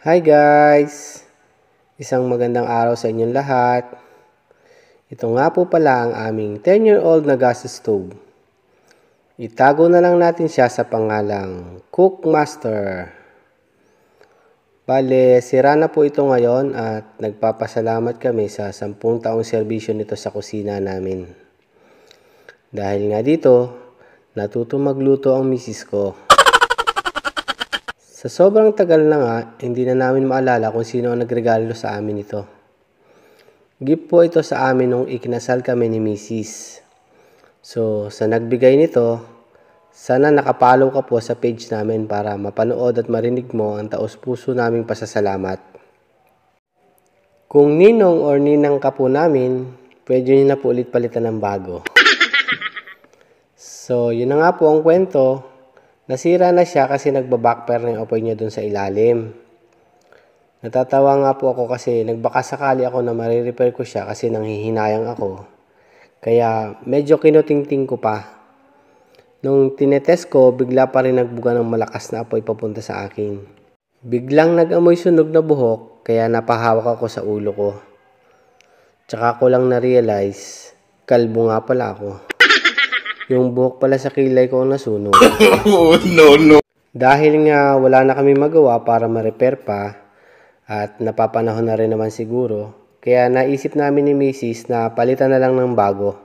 Hi guys! Isang magandang araw sa inyong lahat. Ito nga po pala ang aming 10-year-old na gas stove. Itago na lang natin siya sa pangalang Cookmaster. Bale, sira na po ito ngayon at nagpapasalamat kami sa 10 taong serbisyo nito sa kusina namin. Dahil nga dito, natuto magluto ang misis ko. Sa sobrang tagal na nga, hindi na namin maalala kung sino ang nagregalo sa amin ito. Gift po ito sa amin nung ikinasal kami ni Mrs. So, sa nagbigay nito, sana nakapollow ka po sa page namin para mapanood at marinig mo ang taos-puso naming pasasalamat. Kung ninong or ninang ka po namin, pwede nyo na po ulit palitan ng bago. So, yun na nga po ang kwento. Nasira na siya kasi nagbabackfire na yung apoy niya dun sa ilalim. Natatawa nga po ako kasi nagbakasakali ako na marirepair ko siya kasi nanghihinayang ako. Kaya medyo kinutingting ko pa. Nung tinetest ko, bigla pa rin nagbuga ng malakas na apoy papunta sa akin. Biglang nag-amoy sunog na buhok kaya napahawak ako sa ulo ko. Tsaka ko lang na-realize, kalbo nga pala ako. Yung buhok pala sa kilay ko ang nasunog. No. Dahil nga wala na kami magawa para ma-repair pa at napapanahon na rin naman siguro, kaya naisip namin ni Mrs. na palitan na lang ng bago.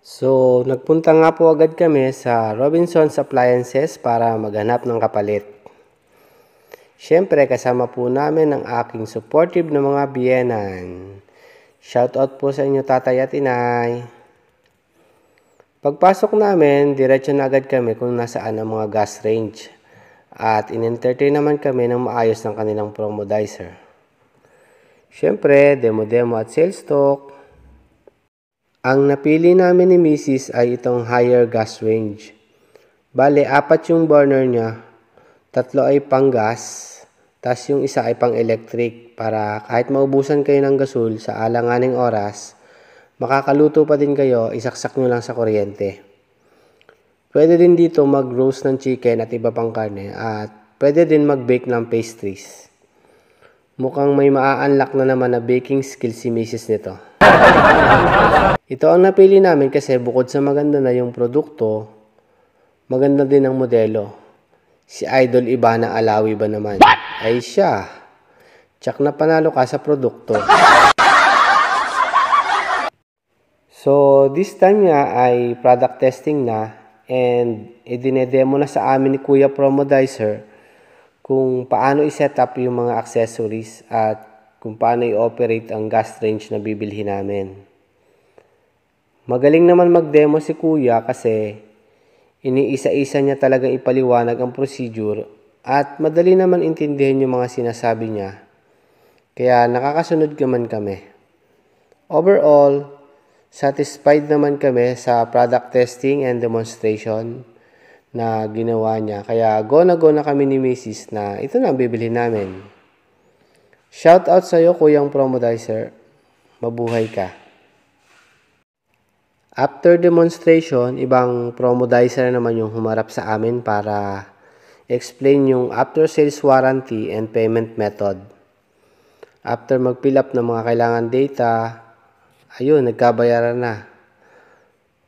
So, nagpunta nga po agad kami sa Robinsons Appliances para maghanap ng kapalit. Siyempre, kasama po namin ang aking supportive na mga biyenan. Shoutout po sa inyo, tatay at inay. Pagpasok namin, diretso na agad kami kung nasaan ang mga gas range. At in-entertain naman kami ng maayos ng kanilang promodizer. Siyempre, demo-demo at sales talk. Ang napili namin ni Mrs. ay itong higher gas range. Bale, 4 yung burner niya. 3 ay pang gas. Tas yung isa ay pang electric para kahit maubusan kayo ng gasol sa alanganing oras, makakaluto pa din kayo, isaksak nyo lang sa kuryente. Pwede din dito mag-roast ng chicken at iba pang karne at pwede din mag-bake ng pastries. Mukhang may maa-unlock na naman na baking skill si Mrs. nito. Ito ang napili namin kasi bukod sa maganda na yung produkto, maganda din ang modelo. Si Idol Ivana Alawi ba naman? Ay siya. Tsak na panalo ka sa produkto. So, this time nga ay product testing na and idinedemo na sa amin ni Kuya Promodizer kung paano i-set up yung mga accessories at kung paano i-operate ang gas range na bibilhin namin. Magaling naman mag-demo si Kuya kasi iniisa-isa niya talagang ipaliwanag ang procedure at madali naman intindihin yung mga sinasabi niya. Kaya nakakasunod naman kami. Overall, satisfied naman kami sa product testing and demonstration na ginawa niya. Kaya go na kami ni Mrs. na ito na ang bibilhin namin. Shout out sa iyo, Kuyang Promodizer. Mabuhay ka. After demonstration, ibang Promodizer naman yung humarap sa amin para explain yung after sales warranty and payment method. After mag-fill up ng mga kailangan data, ayun, nagkabayaran na.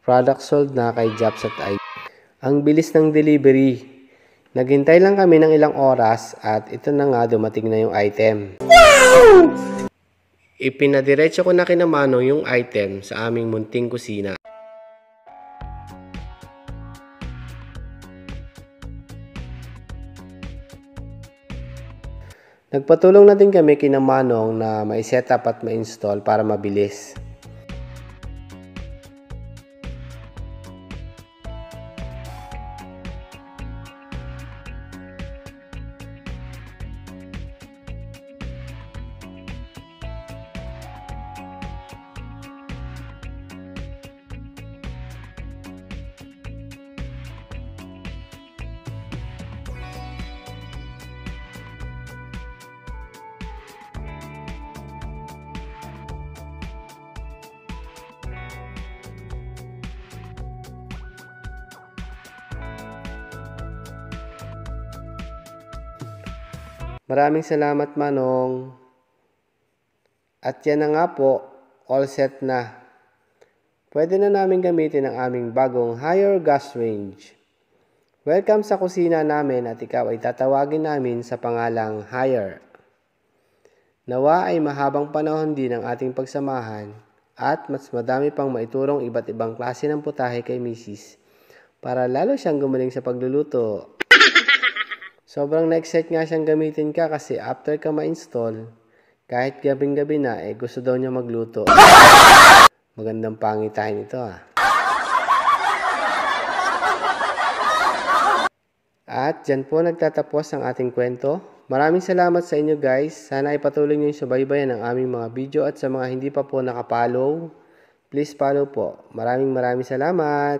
Product sold na kay Jobs at ID. Ang bilis ng delivery. Naghintay lang kami ng ilang oras at ito na nga dumating na yung item. Wow! Ipinadiretso ko na kina Manong yung item sa aming munting kusina. Nagpatulong na din kami kina Manong na ma-set up at ma-install para mabilis. Maraming salamat, Manong. At yan na nga po, all set na. Pwede na namin gamitin ang aming bagong higher gas range. Welcome sa kusina namin at ikaw ay tatawagin namin sa pangalang Higher. Nawa ay mahabang panahon din ang ating pagsamahan at mas madami pang maiturong iba't ibang klase ng putahe kay Mrs. para lalo siyang gumaling sa pagluluto. Sobrang na-excite nga siyang gamitin ka kasi after ka ma-install, kahit gabing-gabi na gusto daw niya magluto. Magandang pangitain ito At dyan po nagtatapos ang ating kwento. Maraming salamat sa inyo guys. Sana ay patuloy niyo yung subaybayan ang aming mga video at sa mga hindi pa po nakapollow, please follow po. Maraming salamat.